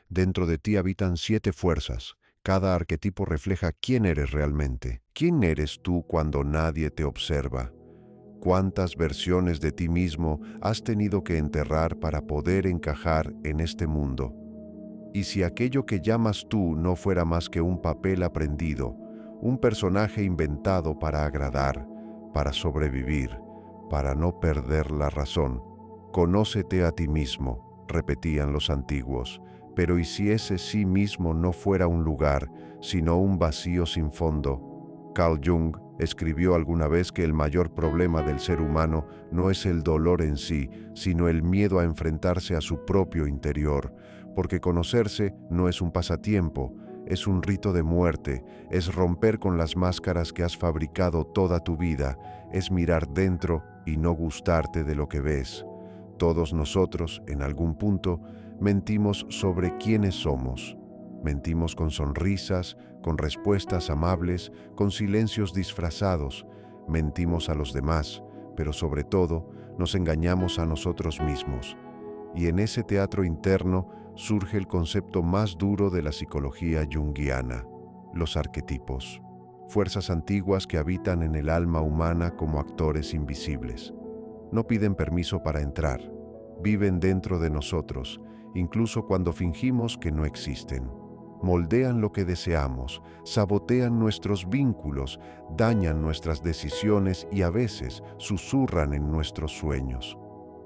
Dentro de ti habitan 7 fuerzas. Cada arquetipo refleja quién eres realmente. ¿Quién eres tú cuando nadie te observa? ¿Cuántas versiones de ti mismo has tenido que enterrar para poder encajar en este mundo? Y si aquello que llamas tú no fuera más que un papel aprendido, un personaje inventado para agradar, para sobrevivir, para no perder la razón. Conócete a ti mismo, repetían los antiguos, pero ¿y si ese sí mismo no fuera un lugar, sino un vacío sin fondo? Carl Jung escribió alguna vez que el mayor problema del ser humano no es el dolor en sí, sino el miedo a enfrentarse a su propio interior, porque conocerse no es un pasatiempo, es un rito de muerte, es romper con las máscaras que has fabricado toda tu vida, es mirar dentro y no gustarte de lo que ves. Todos nosotros, en algún punto, mentimos sobre quiénes somos. Mentimos con sonrisas, con respuestas amables, con silencios disfrazados. Mentimos a los demás, pero sobre todo, nos engañamos a nosotros mismos. Y en ese teatro interno surge el concepto más duro de la psicología junguiana: los arquetipos. Fuerzas antiguas que habitan en el alma humana como actores invisibles. No piden permiso para entrar. Viven dentro de nosotros, incluso cuando fingimos que no existen. Moldean lo que deseamos, sabotean nuestros vínculos, dañan nuestras decisiones y a veces susurran en nuestros sueños.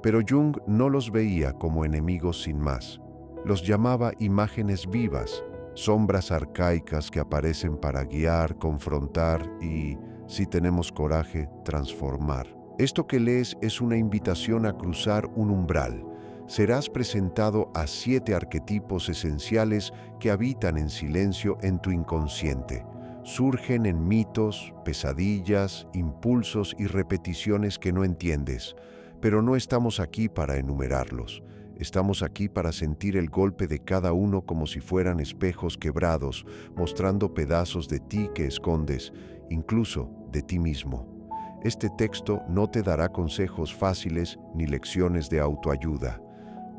Pero Jung no los veía como enemigos sin más. Los llamaba imágenes vivas, sombras arcaicas que aparecen para guiar, confrontar y, si tenemos coraje, transformar. Esto que lees es una invitación a cruzar un umbral. Serás presentado a 7 arquetipos esenciales que habitan en silencio en tu inconsciente. Surgen en mitos, pesadillas, impulsos y repeticiones que no entiendes. Pero no estamos aquí para enumerarlos. Estamos aquí para sentir el golpe de cada uno como si fueran espejos quebrados, mostrando pedazos de ti que escondes, incluso de ti mismo. Este texto no te dará consejos fáciles ni lecciones de autoayuda.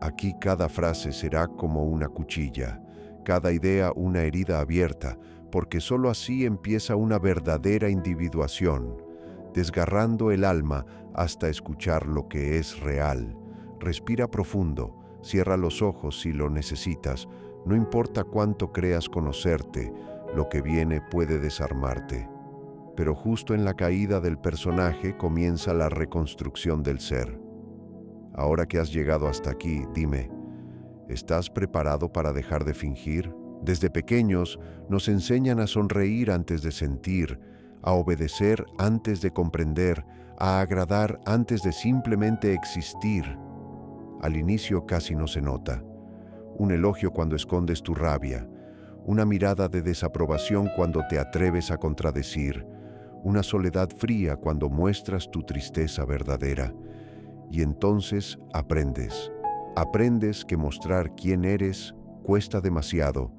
Aquí cada frase será como una cuchilla, cada idea una herida abierta, porque sólo así empieza una verdadera individuación, desgarrando el alma hasta escuchar lo que es real. Respira profundo, cierra los ojos si lo necesitas. No importa cuánto creas conocerte, lo que viene puede desarmarte. Pero justo en la caída del personaje comienza la reconstrucción del ser. Ahora que has llegado hasta aquí, dime, ¿estás preparado para dejar de fingir? Desde pequeños nos enseñan a sonreír antes de sentir, a obedecer antes de comprender, a agradar antes de simplemente existir. Al inicio casi no se nota. Un elogio cuando escondes tu rabia, una mirada de desaprobación cuando te atreves a contradecir, una soledad fría cuando muestras tu tristeza verdadera. Y entonces aprendes. Aprendes que mostrar quién eres cuesta demasiado.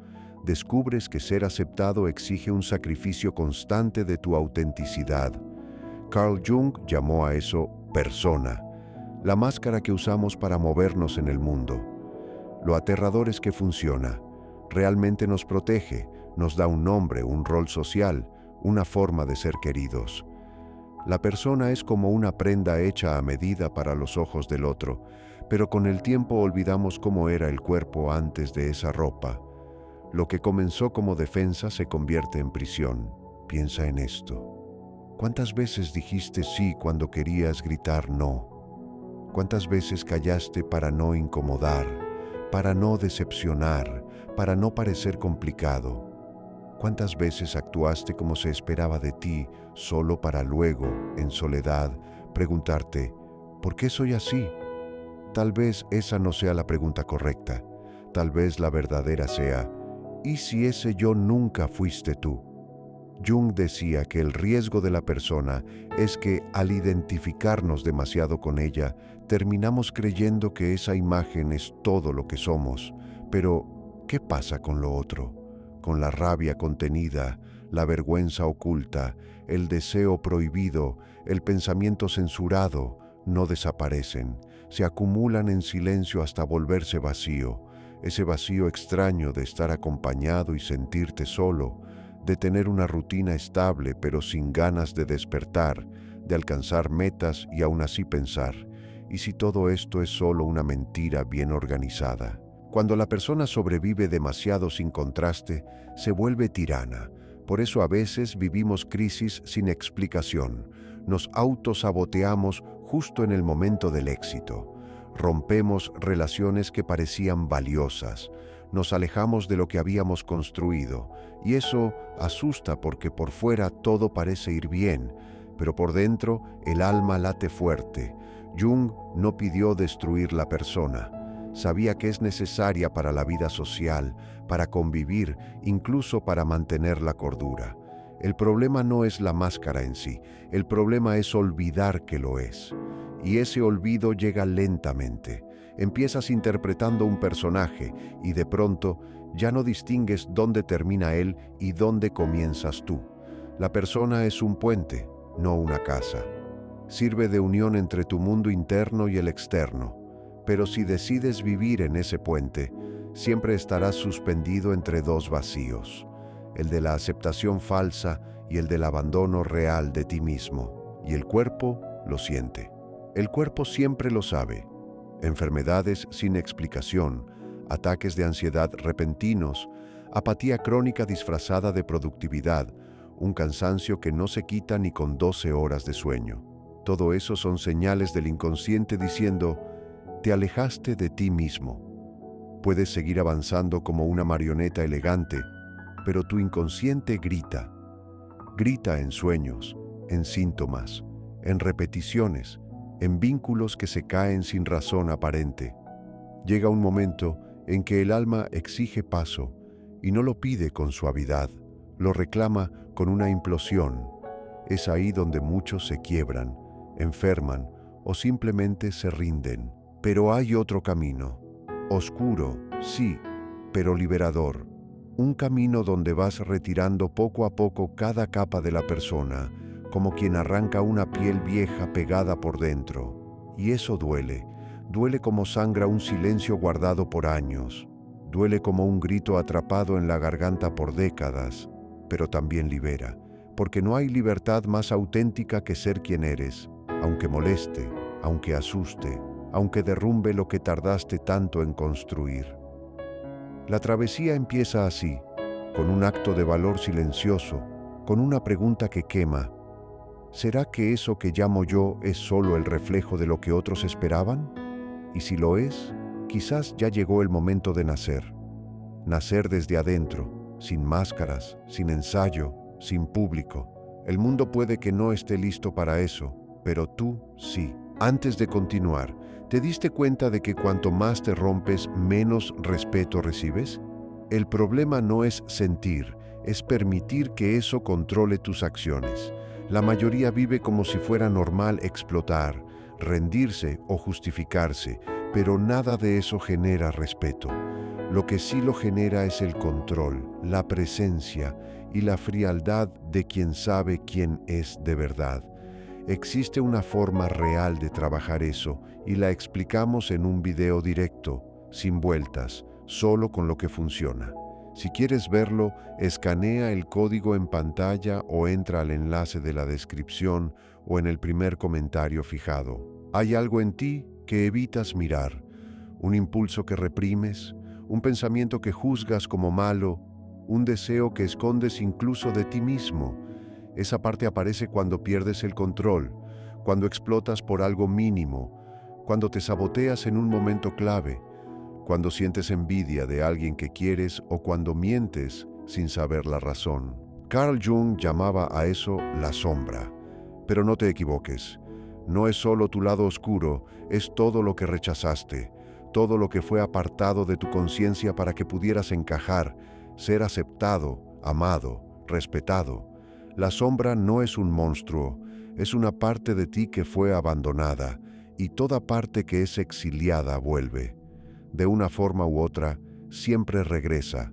Descubres que ser aceptado exige un sacrificio constante de tu autenticidad. Carl Jung llamó a eso persona, la máscara que usamos para movernos en el mundo. Lo aterrador es que funciona. Realmente nos protege, nos da un nombre, un rol social, una forma de ser queridos. La persona es como una prenda hecha a medida para los ojos del otro, pero con el tiempo olvidamos cómo era el cuerpo antes de esa ropa. Lo que comenzó como defensa se convierte en prisión. Piensa en esto. ¿Cuántas veces dijiste sí cuando querías gritar no? ¿Cuántas veces callaste para no incomodar, para no decepcionar, para no parecer complicado? ¿Cuántas veces actuaste como se esperaba de ti, solo para luego, en soledad, preguntarte, ¿por qué soy así? Tal vez esa no sea la pregunta correcta. Tal vez la verdadera sea, ¿y si ese yo nunca fuiste tú? Jung decía que el riesgo de la persona es que al identificarnos demasiado con ella, terminamos creyendo que esa imagen es todo lo que somos. Pero, ¿qué pasa con lo otro? Con la rabia contenida, la vergüenza oculta, el deseo prohibido, el pensamiento censurado, no desaparecen, se acumulan en silencio hasta volverse vacío. ese vacío extraño de estar acompañado y sentirte solo, de tener una rutina estable pero sin ganas de despertar, de alcanzar metas y aún así pensar, ¿y si todo esto es solo una mentira bien organizada? Cuando la persona sobrevive demasiado sin contraste, se vuelve tirana. Por eso a veces vivimos crisis sin explicación. Nos autosaboteamos justo en el momento del éxito. Rompemos relaciones que parecían valiosas. Nos alejamos de lo que habíamos construido. Y eso asusta porque por fuera todo parece ir bien, pero por dentro el alma late fuerte. Jung no pidió destruir la persona. Sabía que es necesaria para la vida social, para convivir, incluso para mantener la cordura. El problema no es la máscara en sí, el problema es olvidar que lo es. Y ese olvido llega lentamente. Empiezas interpretando un personaje y de pronto ya no distingues dónde termina él y dónde comienzas tú. La persona es un puente, no una casa. Sirve de unión entre tu mundo interno y el externo. Pero si decides vivir en ese puente, siempre estarás suspendido entre dos vacíos, el de la aceptación falsa y el del abandono real de ti mismo. Y el cuerpo lo siente. El cuerpo siempre lo sabe. Enfermedades sin explicación, ataques de ansiedad repentinos, apatía crónica disfrazada de productividad, un cansancio que no se quita ni con 12 horas de sueño. Todo eso son señales del inconsciente diciendo: te alejaste de ti mismo. Puedes seguir avanzando como una marioneta elegante, pero tu inconsciente grita. Grita en sueños, en síntomas, en repeticiones, en vínculos que se caen sin razón aparente. Llega un momento en que el alma exige paso y no lo pide con suavidad, lo reclama con una implosión. Es ahí donde muchos se quiebran, enferman o simplemente se rinden. Pero hay otro camino, oscuro, sí, pero liberador. Un camino donde vas retirando poco a poco cada capa de la persona, como quien arranca una piel vieja pegada por dentro. Y eso duele, duele como sangra un silencio guardado por años, duele como un grito atrapado en la garganta por décadas, pero también libera, porque no hay libertad más auténtica que ser quien eres, aunque moleste, aunque asuste, aunque derrumbe lo que tardaste tanto en construir. La travesía empieza así, con un acto de valor silencioso, con una pregunta que quema. ¿Será que eso que llamo yo es solo el reflejo de lo que otros esperaban? Y si lo es, quizás ya llegó el momento de nacer. Nacer desde adentro, sin máscaras, sin ensayo, sin público. El mundo puede que no esté listo para eso, pero tú sí. Antes de continuar, ¿te diste cuenta de que cuanto más te rompes, menos respeto recibes? El problema no es sentir, es permitir que eso controle tus acciones. La mayoría vive como si fuera normal explotar, rendirse o justificarse, pero nada de eso genera respeto. Lo que sí lo genera es el control, la presencia y la frialdad de quien sabe quién es de verdad. Existe una forma real de trabajar eso y la explicamos en un video directo, sin vueltas, solo con lo que funciona. Si quieres verlo, escanea el código en pantalla o entra al enlace de la descripción o en el primer comentario fijado. Hay algo en ti que evitas mirar, un impulso que reprimes, un pensamiento que juzgas como malo, un deseo que escondes incluso de ti mismo. Esa parte aparece cuando pierdes el control, cuando explotas por algo mínimo, cuando te saboteas en un momento clave, cuando sientes envidia de alguien que quieres o cuando mientes sin saber la razón. Carl Jung llamaba a eso la sombra. Pero no te equivoques, no es solo tu lado oscuro, es todo lo que rechazaste, todo lo que fue apartado de tu conciencia para que pudieras encajar, ser aceptado, amado, respetado. La sombra no es un monstruo, es una parte de ti que fue abandonada, y toda parte que es exiliada vuelve. De una forma u otra, siempre regresa.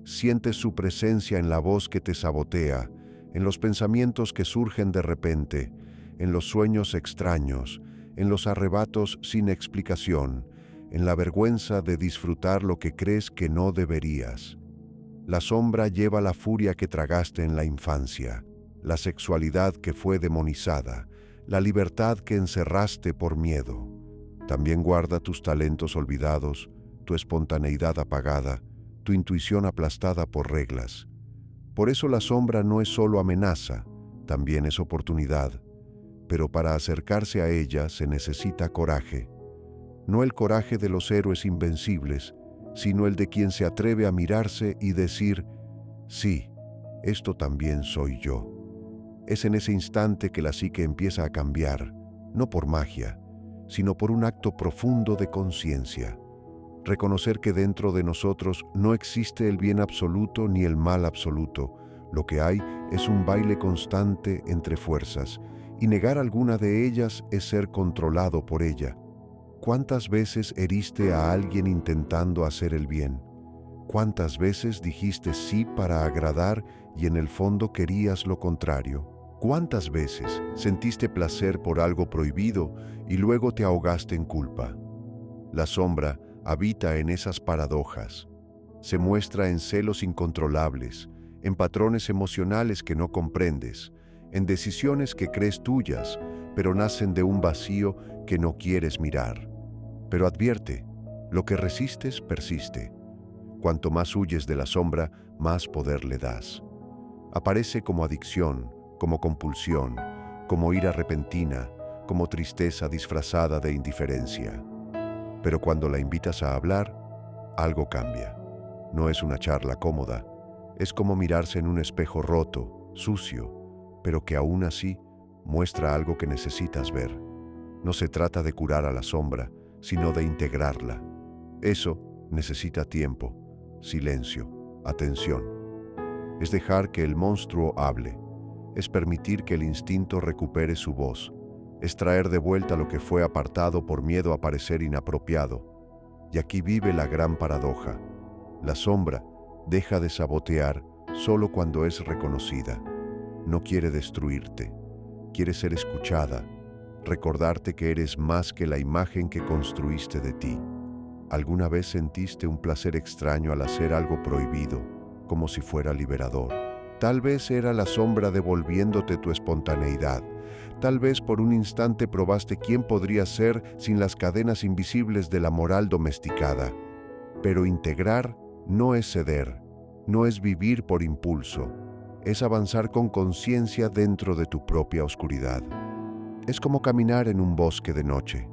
Sientes su presencia en la voz que te sabotea, en los pensamientos que surgen de repente, en los sueños extraños, en los arrebatos sin explicación, en la vergüenza de disfrutar lo que crees que no deberías. La sombra lleva la furia que tragaste en la infancia, la sexualidad que fue demonizada, la libertad que encerraste por miedo. También guarda tus talentos olvidados, tu espontaneidad apagada, tu intuición aplastada por reglas. Por eso la sombra no es solo amenaza, también es oportunidad. Pero para acercarse a ella se necesita coraje. No el coraje de los héroes invencibles, sino el de quien se atreve a mirarse y decir, sí, esto también soy yo. Es en ese instante que la psique empieza a cambiar, no por magia, sino por un acto profundo de conciencia. Reconocer que dentro de nosotros no existe el bien absoluto ni el mal absoluto. Lo que hay es un baile constante entre fuerzas, y negar alguna de ellas es ser controlado por ella. ¿Cuántas veces heriste a alguien intentando hacer el bien? ¿Cuántas veces dijiste sí para agradar y en el fondo querías lo contrario? ¿Cuántas veces sentiste placer por algo prohibido y luego te ahogaste en culpa? La sombra habita en esas paradojas. Se muestra en celos incontrolables, en patrones emocionales que no comprendes, en decisiones que crees tuyas, pero nacen de un vacío que no quieres mirar. Pero advierte, lo que resistes persiste. Cuanto más huyes de la sombra, más poder le das. Aparece como adicción, como compulsión, como ira repentina, como tristeza disfrazada de indiferencia. Pero cuando la invitas a hablar, algo cambia. No es una charla cómoda, es como mirarse en un espejo roto, sucio, pero que aún así muestra algo que necesitas ver. No se trata de curar a la sombra, sino de integrarla. Eso necesita tiempo, silencio, atención. Es dejar que el monstruo hable, es permitir que el instinto recupere su voz, es traer de vuelta lo que fue apartado por miedo a parecer inapropiado. Y aquí vive la gran paradoja. La sombra deja de sabotear solo cuando es reconocida. No quiere destruirte, quiere ser escuchada, recordarte que eres más que la imagen que construiste de ti. ¿Alguna vez sentiste un placer extraño al hacer algo prohibido, como si fuera liberador? Tal vez era la sombra devolviéndote tu espontaneidad. Tal vez por un instante probaste quién podría ser sin las cadenas invisibles de la moral domesticada. Pero integrar no es ceder, no es vivir por impulso, es avanzar con conciencia dentro de tu propia oscuridad. Es como caminar en un bosque de noche.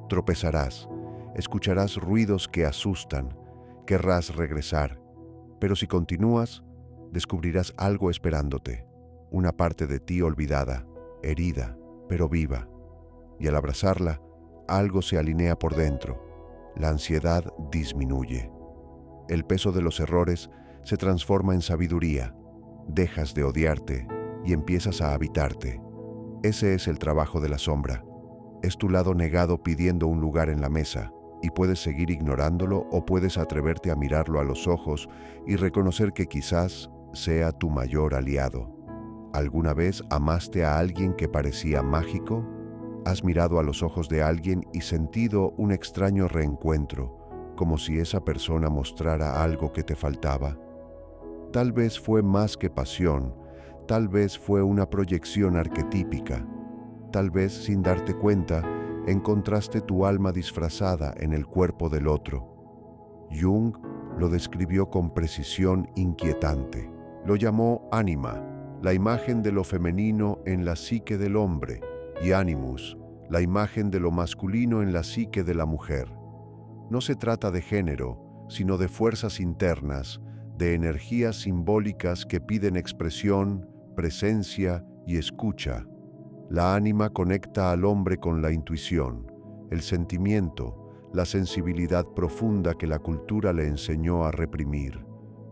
Tropezarás, escucharás ruidos que asustan, querrás regresar, pero si continúas, descubrirás algo esperándote, una parte de ti olvidada, herida, pero viva. Y al abrazarla, algo se alinea por dentro. La ansiedad disminuye. El peso de los errores se transforma en sabiduría. Dejas de odiarte y empiezas a habitarte. Ese es el trabajo de la sombra. Es tu lado negado pidiendo un lugar en la mesa, y puedes seguir ignorándolo o puedes atreverte a mirarlo a los ojos y reconocer que quizás sea tu mayor aliado. ¿Alguna vez amaste a alguien que parecía mágico? ¿Has mirado a los ojos de alguien y sentido un extraño reencuentro, como si esa persona mostrara algo que te faltaba? Tal vez fue más que pasión, tal vez fue una proyección arquetípica, tal vez sin darte cuenta encontraste tu alma disfrazada en el cuerpo del otro. Jung lo describió con precisión inquietante. Lo llamó ánima, la imagen de lo femenino en la psique del hombre, y animus, la imagen de lo masculino en la psique de la mujer. No se trata de género, sino de fuerzas internas, de energías simbólicas que piden expresión, presencia y escucha. La ánima conecta al hombre con la intuición, el sentimiento, la sensibilidad profunda que la cultura le enseñó a reprimir.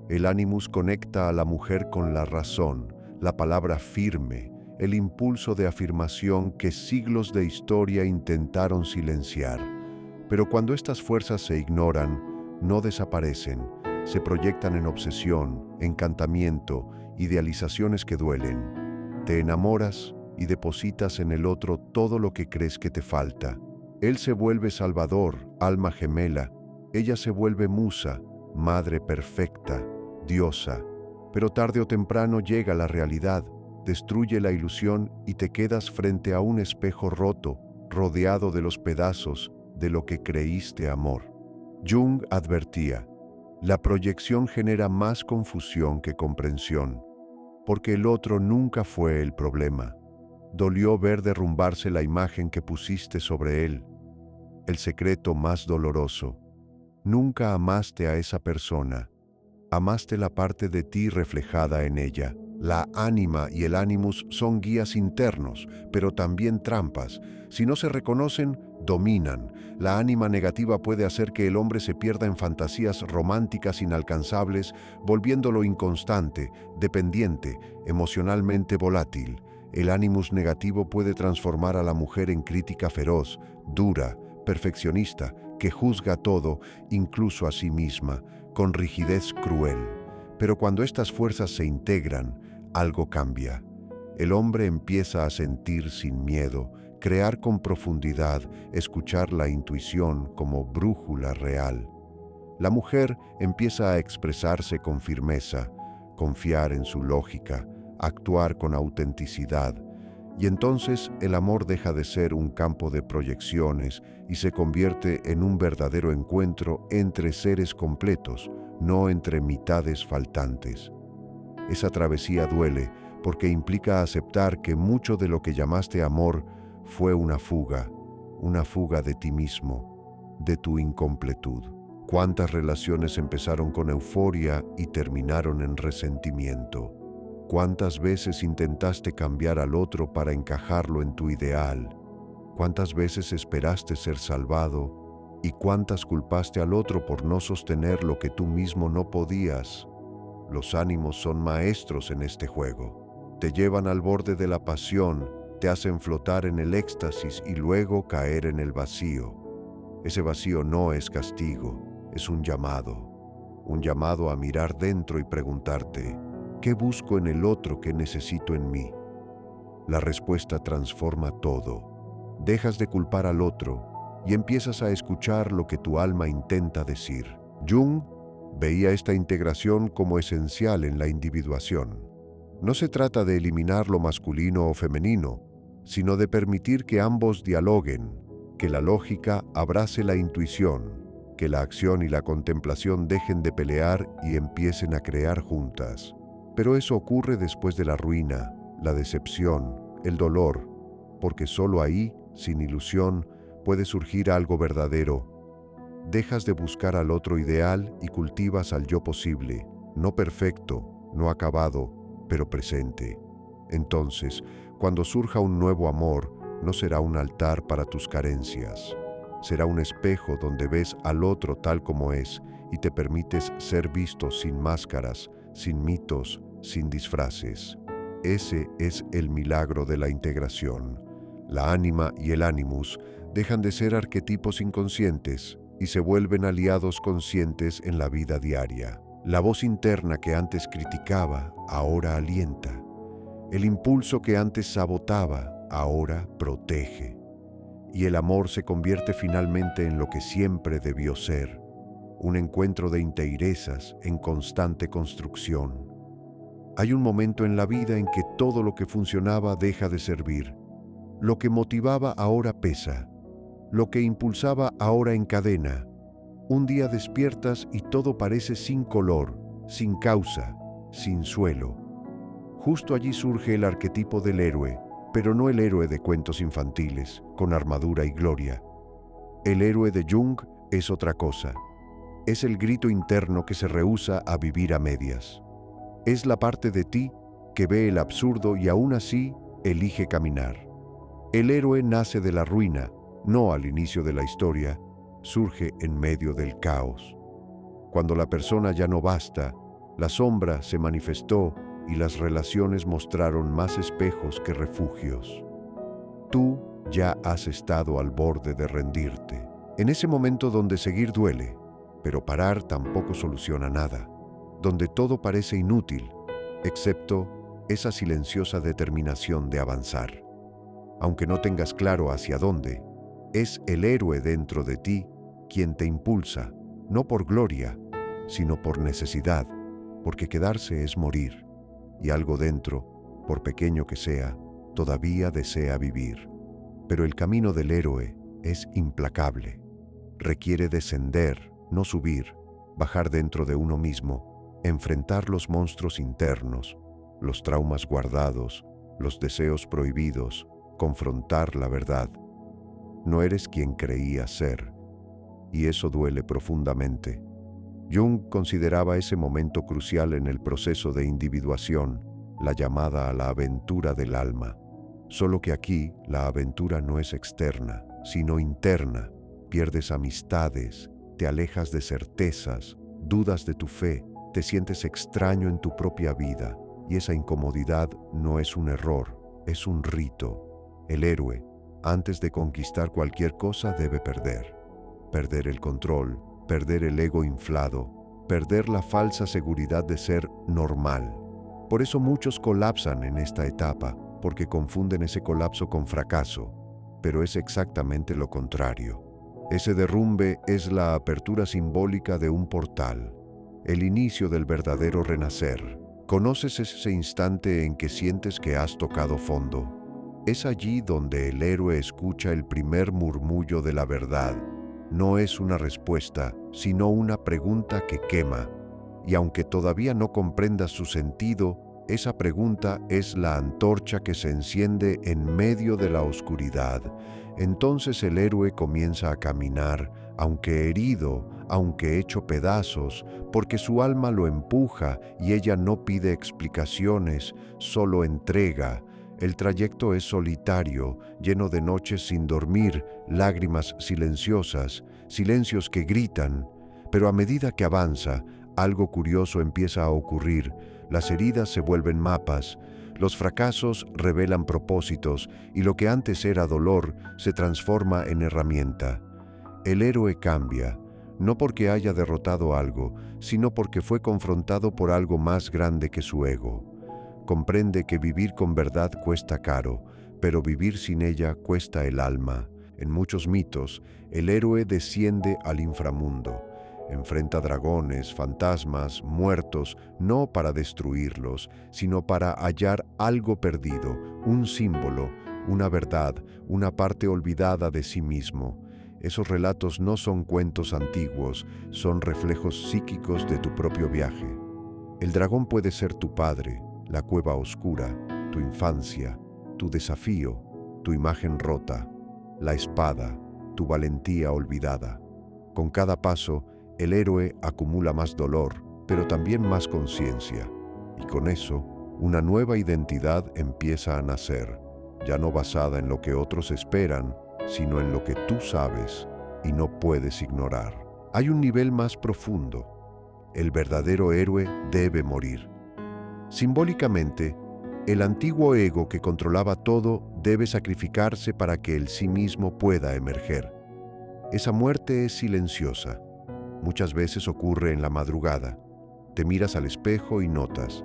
El animus conecta a la mujer con la razón, la palabra firme, el impulso de afirmación que siglos de historia intentaron silenciar. Pero cuando estas fuerzas se ignoran, no desaparecen, se proyectan en obsesión, encantamiento, idealizaciones que duelen. Te enamoras y depositas en el otro todo lo que crees que te falta. Él se vuelve salvador, alma gemela. Ella se vuelve musa, madre perfecta, diosa. Pero tarde o temprano llega la realidad, destruye la ilusión y te quedas frente a un espejo roto, rodeado de los pedazos de lo que creíste amor. Jung advertía: la proyección genera más confusión que comprensión, porque el otro nunca fue el problema. Dolió ver derrumbarse la imagen que pusiste sobre él. El secreto más doloroso: nunca amaste a esa persona. Amaste la parte de ti reflejada en ella. La ánima y el ánimus son guías internos, pero también trampas. Si no se reconocen, dominan. La ánima negativa puede hacer que el hombre se pierda en fantasías románticas inalcanzables, volviéndolo inconstante, dependiente, emocionalmente volátil. El ánimus negativo puede transformar a la mujer en crítica feroz, dura, perfeccionista, que juzga todo, incluso a sí misma, con rigidez cruel. Pero cuando estas fuerzas se integran, algo cambia. El hombre empieza a sentir sin miedo, crear con profundidad, escuchar la intuición como brújula real. La mujer empieza a expresarse con firmeza, confiar en su lógica, actuar con autenticidad. Y entonces el amor deja de ser un campo de proyecciones y se convierte en un verdadero encuentro entre seres completos, no entre mitades faltantes. Esa travesía duele porque implica aceptar que mucho de lo que llamaste amor fue una fuga de ti mismo, de tu incompletud. ¿Cuántas relaciones empezaron con euforia y terminaron en resentimiento? ¿Cuántas veces intentaste cambiar al otro para encajarlo en tu ideal? ¿Cuántas veces esperaste ser salvado? ¿Y cuántas culpaste al otro por no sostener lo que tú mismo no podías? Los ánimos son maestros en este juego. Te llevan al borde de la pasión, te hacen flotar en el éxtasis y luego caer en el vacío. Ese vacío no es castigo, es un llamado a mirar dentro y preguntarte: ¿qué busco en el otro que necesito en mí? La respuesta transforma todo. Dejas de culpar al otro y empiezas a escuchar lo que tu alma intenta decir. Jung veía esta integración como esencial en la individuación. No se trata de eliminar lo masculino o femenino, sino de permitir que ambos dialoguen, que la lógica abrace la intuición, que la acción y la contemplación dejen de pelear y empiecen a crear juntas. Pero eso ocurre después de la ruina, la decepción, el dolor, porque solo ahí, sin ilusión, puede surgir algo verdadero. Dejas de buscar al otro ideal y cultivas al yo posible, no perfecto, no acabado, pero presente. Entonces, cuando surja un nuevo amor, no será un altar para tus carencias. Será un espejo donde ves al otro tal como es y te permites ser visto sin máscaras, sin mitos, sin disfraces. Ese es el milagro de la integración. La ánima y el ánimus dejan de ser arquetipos inconscientes y se vuelven aliados conscientes en la vida diaria. La voz interna que antes criticaba, ahora alienta. El impulso que antes sabotaba, ahora protege. Y el amor se convierte finalmente en lo que siempre debió ser: un encuentro de inteirezas en constante construcción. Hay un momento en la vida en que todo lo que funcionaba deja de servir. Lo que motivaba ahora pesa. Lo que impulsaba ahora encadena. Un día despiertas y todo parece sin color, sin causa, sin suelo. Justo allí surge el arquetipo del héroe, pero no el héroe de cuentos infantiles, con armadura y gloria. El héroe de Jung es otra cosa. Es el grito interno que se rehúsa a vivir a medias. Es la parte de ti que ve el absurdo y aún así elige caminar. El héroe nace de la ruina, no al inicio de la historia, surge en medio del caos. Cuando la persona ya no basta, la sombra se manifestó y las relaciones mostraron más espejos que refugios. Tú ya has estado al borde de rendirte. En ese momento donde seguir duele, pero parar tampoco soluciona nada, donde todo parece inútil, excepto esa silenciosa determinación de avanzar. Aunque no tengas claro hacia dónde, Es el héroe dentro de ti quien te impulsa, no por gloria, sino por necesidad, porque quedarse es morir, y algo dentro, por pequeño que sea, todavía desea vivir. Pero el camino del héroe es implacable. Requiere descender, no subir, bajar dentro de uno mismo, enfrentar los monstruos internos, los traumas guardados, los deseos prohibidos, confrontar la verdad. No eres quien creías ser, y eso duele profundamente. Jung consideraba ese momento crucial en el proceso de individuación, la llamada a la aventura del alma. Solo que aquí la aventura no es externa, sino interna. Pierdes amistades, te alejas de certezas, dudas de tu fe, te sientes extraño en tu propia vida, y esa incomodidad no es un error, es un rito. El héroe, antes de conquistar cualquier cosa, debe perder. Perder el control, perder el ego inflado, perder la falsa seguridad de ser normal. Por eso muchos colapsan en esta etapa, porque confunden ese colapso con fracaso, pero es exactamente lo contrario. Ese derrumbe es la apertura simbólica de un portal, el inicio del verdadero renacer. ¿Conoces ese instante en que sientes que has tocado fondo? Es allí donde el héroe escucha el primer murmullo de la verdad. No es una respuesta, sino una pregunta que quema. Y aunque todavía no comprendas su sentido, esa pregunta es la antorcha que se enciende en medio de la oscuridad. Entonces el héroe comienza a caminar, aunque herido, aunque hecho pedazos, porque su alma lo empuja y ella no pide explicaciones, solo entrega. El trayecto es solitario, lleno de noches sin dormir, lágrimas silenciosas, silencios que gritan. Pero a medida que avanza, algo curioso empieza a ocurrir. Las heridas se vuelven mapas, los fracasos revelan propósitos y lo que antes era dolor se transforma en herramienta. El héroe cambia, no porque haya derrotado algo, sino porque fue confrontado por algo más grande que su ego. Comprende que vivir con verdad cuesta caro, pero vivir sin ella cuesta el alma. En muchos mitos, el héroe desciende al inframundo. Enfrenta dragones, fantasmas, muertos, no para destruirlos, sino para hallar algo perdido, un símbolo, una verdad, una parte olvidada de sí mismo. Esos relatos no son cuentos antiguos, son reflejos psíquicos de tu propio viaje. El dragón puede ser tu padre, la cueva oscura, tu infancia, tu desafío, tu imagen rota, la espada, tu valentía olvidada. Con cada paso, el héroe acumula más dolor, pero también más conciencia, y con eso, una nueva identidad empieza a nacer, ya no basada en lo que otros esperan, sino en lo que tú sabes y no puedes ignorar. Hay un nivel más profundo. El verdadero héroe debe morir. Simbólicamente, el antiguo ego que controlaba todo debe sacrificarse para que el sí mismo pueda emerger. Esa muerte es silenciosa. Muchas veces ocurre en la madrugada. Te miras al espejo y notas: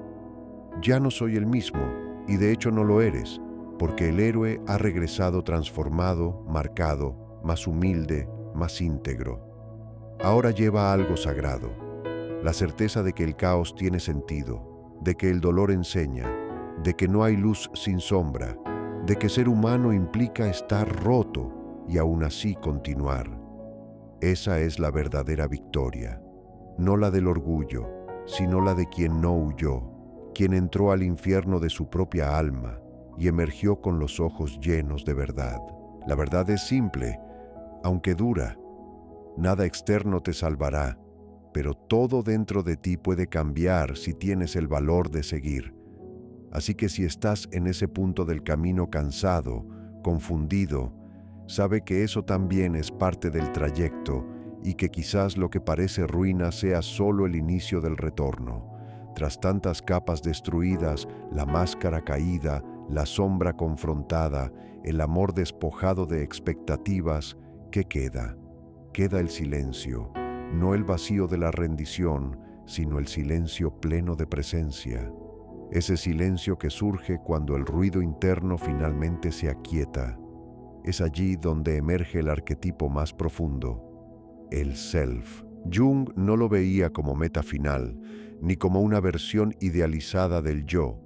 ya no soy el mismo, y de hecho no lo eres, porque el héroe ha regresado transformado, marcado, más humilde, más íntegro. Ahora lleva algo sagrado, la certeza de que el caos tiene sentido, de que el dolor enseña, de que no hay luz sin sombra, de que ser humano implica estar roto y aún así continuar. Esa es la verdadera victoria, no la del orgullo, sino la de quien no huyó, quien entró al infierno de su propia alma y emergió con los ojos llenos de verdad. La verdad es simple, aunque dura. Nada externo te salvará, pero todo dentro de ti puede cambiar si tienes el valor de seguir. Así que si estás en ese punto del camino cansado, confundido, sabe que eso también es parte del trayecto y que quizás lo que parece ruina sea solo el inicio del retorno. Tras tantas capas destruidas, la máscara caída, la sombra confrontada, el amor despojado de expectativas, ¿qué queda? Queda el silencio, no el vacío de la rendición, sino el silencio pleno de presencia. Ese silencio que surge cuando el ruido interno finalmente se aquieta. Es allí donde emerge el arquetipo más profundo, el self. Jung no lo veía como meta final, ni como una versión idealizada del yo.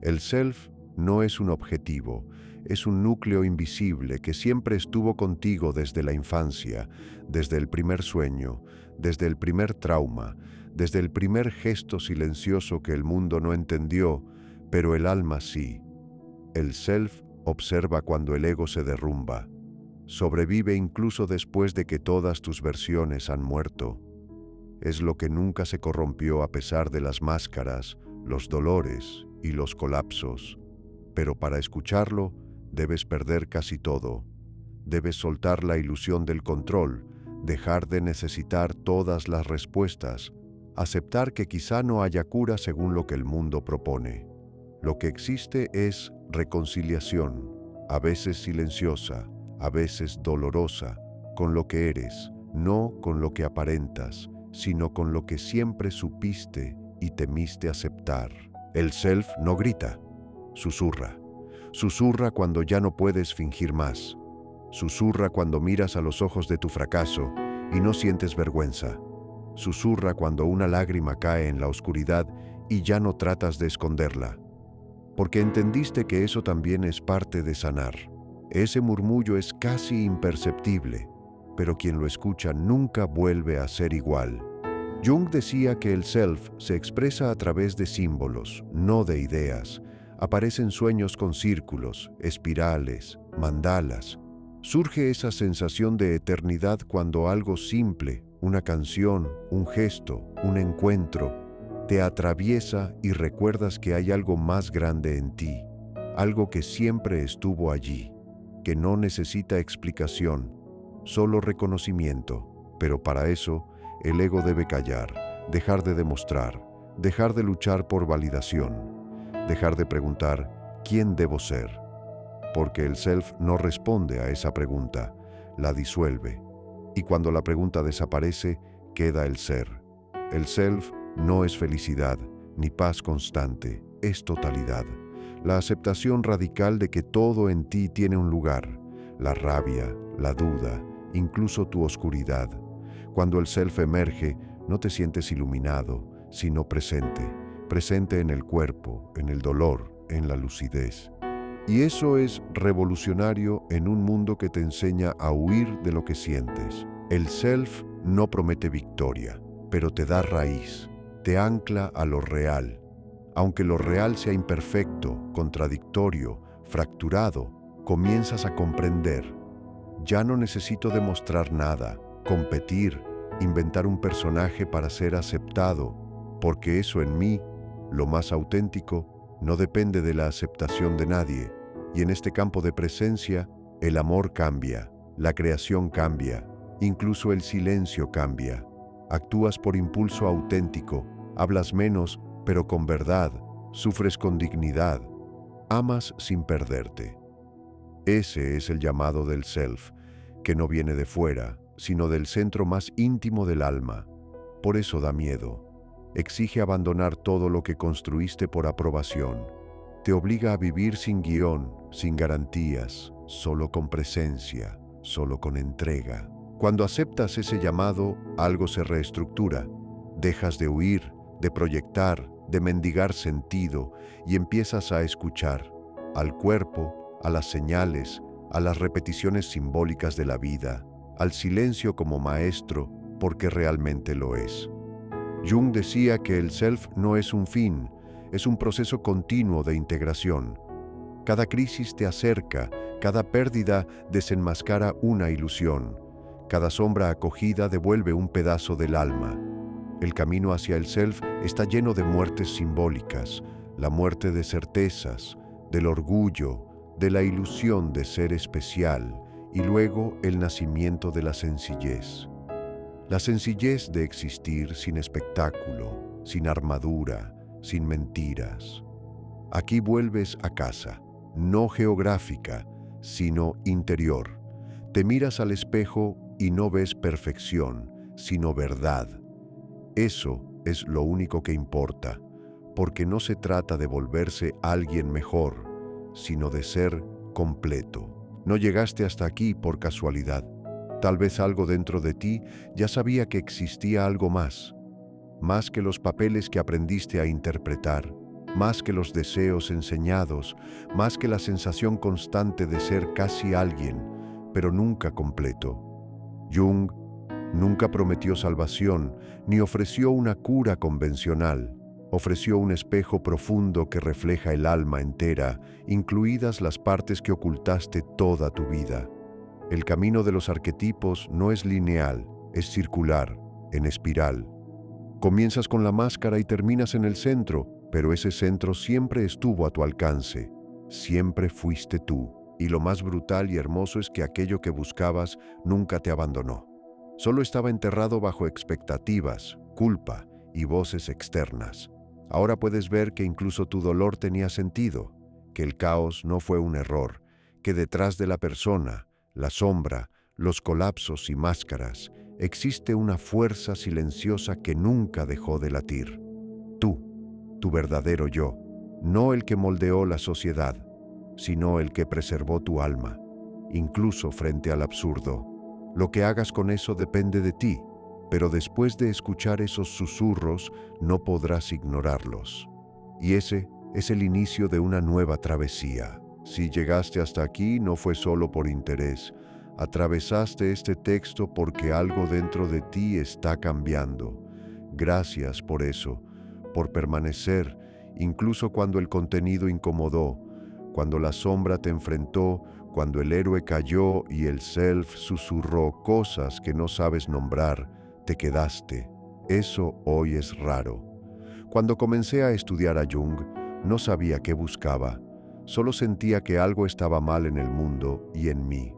El self no es un objetivo, es un núcleo invisible que siempre estuvo contigo desde la infancia, desde el primer sueño, desde el primer trauma, desde el primer gesto silencioso que el mundo no entendió, pero el alma sí. El self observa cuando el ego se derrumba. Sobrevive incluso después de que todas tus versiones han muerto. Es lo que nunca se corrompió a pesar de las máscaras, los dolores y los colapsos. Pero para escucharlo, debes perder casi todo. Debes soltar la ilusión del control, dejar de necesitar todas las respuestas, aceptar que quizá no haya cura según lo que el mundo propone. Lo que existe es reconciliación, a veces silenciosa, a veces dolorosa, con lo que eres, no con lo que aparentas, sino con lo que siempre supiste y temiste aceptar. El self no grita, susurra. Susurra cuando ya no puedes fingir más. Susurra cuando miras a los ojos de tu fracaso y no sientes vergüenza. Susurra cuando una lágrima cae en la oscuridad y ya no tratas de esconderla. Porque entendiste que eso también es parte de sanar. Ese murmullo es casi imperceptible, pero quien lo escucha nunca vuelve a ser igual. Jung decía que el self se expresa a través de símbolos, no de ideas. Aparecen sueños con círculos, espirales, mandalas. Surge esa sensación de eternidad cuando algo simple, una canción, un gesto, un encuentro, te atraviesa y recuerdas que hay algo más grande en ti, algo que siempre estuvo allí, que no necesita explicación, solo reconocimiento. Pero para eso, el ego debe callar, dejar de demostrar, dejar de luchar por validación, dejar de preguntar ¿quién debo ser? Porque el self no responde a esa pregunta, la disuelve. Y cuando la pregunta desaparece, queda el ser. El self no es felicidad, ni paz constante, es totalidad. La aceptación radical de que todo en ti tiene un lugar, la rabia, la duda, incluso tu oscuridad. Cuando el self emerge, no te sientes iluminado, sino presente, presente en el cuerpo, en el dolor, en la lucidez. Y eso es revolucionario en un mundo que te enseña a huir de lo que sientes. El self no promete victoria, pero te da raíz, te ancla a lo real. Aunque lo real sea imperfecto, contradictorio, fracturado, comienzas a comprender. Ya no necesito demostrar nada, competir, inventar un personaje para ser aceptado, porque eso en mí, lo más auténtico, no depende de la aceptación de nadie. Y en este campo de presencia, el amor cambia, la creación cambia, incluso el silencio cambia. Actúas por impulso auténtico, hablas menos, pero con verdad, sufres con dignidad, amas sin perderte. Ese es el llamado del self, que no viene de fuera, sino del centro más íntimo del alma. Por eso da miedo. Exige abandonar todo lo que construiste por aprobación. Te obliga a vivir sin guión, sin garantías, solo con presencia, solo con entrega. Cuando aceptas ese llamado, algo se reestructura. Dejas de huir, de proyectar, de mendigar sentido y empiezas a escuchar al cuerpo, a las señales, a las repeticiones simbólicas de la vida, al silencio como maestro, porque realmente lo es. Jung decía que el self no es un fin, es un proceso continuo de integración. Cada crisis te acerca, cada pérdida desenmascara una ilusión, cada sombra acogida devuelve un pedazo del alma. El camino hacia el self está lleno de muertes simbólicas, la muerte de certezas, del orgullo, de la ilusión de ser especial y luego el nacimiento de la sencillez. La sencillez de existir sin espectáculo, sin armadura, sin mentiras. Aquí vuelves a casa, no geográfica, sino interior. Te miras al espejo y no ves perfección, sino verdad. Eso es lo único que importa, porque no se trata de volverse alguien mejor, sino de ser completo. No llegaste hasta aquí por casualidad. Tal vez algo dentro de ti ya sabía que existía algo más que los papeles que aprendiste a interpretar, más que los deseos enseñados, más que la sensación constante de ser casi alguien, pero nunca completo. Jung nunca prometió salvación, ni ofreció una cura convencional. Ofreció un espejo profundo que refleja el alma entera, incluidas las partes que ocultaste toda tu vida. El camino de los arquetipos no es lineal, es circular, en espiral. Comienzas con la máscara y terminas en el centro, pero ese centro siempre estuvo a tu alcance. Siempre fuiste tú. Y lo más brutal y hermoso es que aquello que buscabas nunca te abandonó. Solo estaba enterrado bajo expectativas, culpa y voces externas. Ahora puedes ver que incluso tu dolor tenía sentido, que el caos no fue un error, que detrás de la persona, la sombra, los colapsos y máscaras, existe una fuerza silenciosa que nunca dejó de latir. Tú, tu verdadero yo, no el que moldeó la sociedad, sino el que preservó tu alma, incluso frente al absurdo. Lo que hagas con eso depende de ti, pero después de escuchar esos susurros no podrás ignorarlos. Y ese es el inicio de una nueva travesía. Si llegaste hasta aquí no fue solo por interés. Atravesaste este texto porque algo dentro de ti está cambiando. Gracias por eso, por permanecer, incluso cuando el contenido incomodó, cuando la sombra te enfrentó, cuando el héroe cayó y el self susurró cosas que no sabes nombrar, te quedaste. Eso hoy es raro. Cuando comencé a estudiar a Jung, no sabía qué buscaba. Solo sentía que algo estaba mal en el mundo y en mí.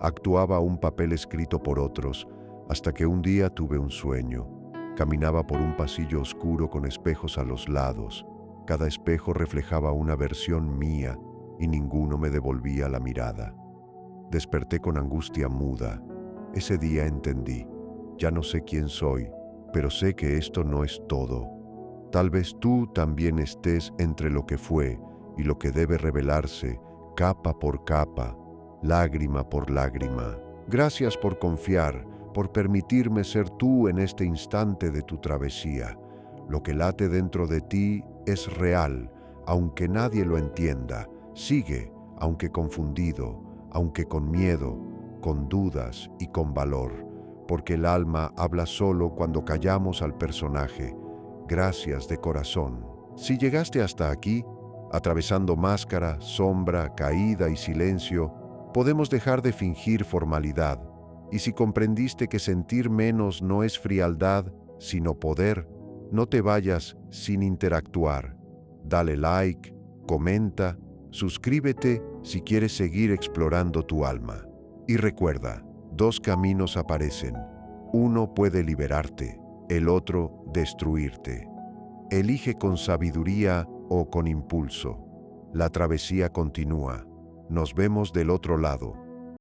Actuaba un papel escrito por otros, hasta que un día tuve un sueño. Caminaba por un pasillo oscuro con espejos a los lados. Cada espejo reflejaba una versión mía y ninguno me devolvía la mirada. Desperté con angustia muda. Ese día entendí. Ya no sé quién soy, pero sé que esto no es todo. Tal vez tú también estés entre lo que fue y lo que debe revelarse, capa por capa, lágrima por lágrima. Gracias por confiar, por permitirme ser tú en este instante de tu travesía. Lo que late dentro de ti es real, aunque nadie lo entienda. Sigue, aunque confundido, aunque con miedo, con dudas y con valor. Porque el alma habla solo cuando callamos al personaje. Gracias de corazón. Si llegaste hasta aquí, atravesando máscara, sombra, caída y silencio, podemos dejar de fingir formalidad. Y si comprendiste que sentir menos no es frialdad, sino poder, no te vayas sin interactuar. Dale like, comenta, suscríbete si quieres seguir explorando tu alma. Y recuerda, dos caminos aparecen. Uno puede liberarte, el otro destruirte. Elige con sabiduría o con impulso. La travesía continúa. Nos vemos del otro lado.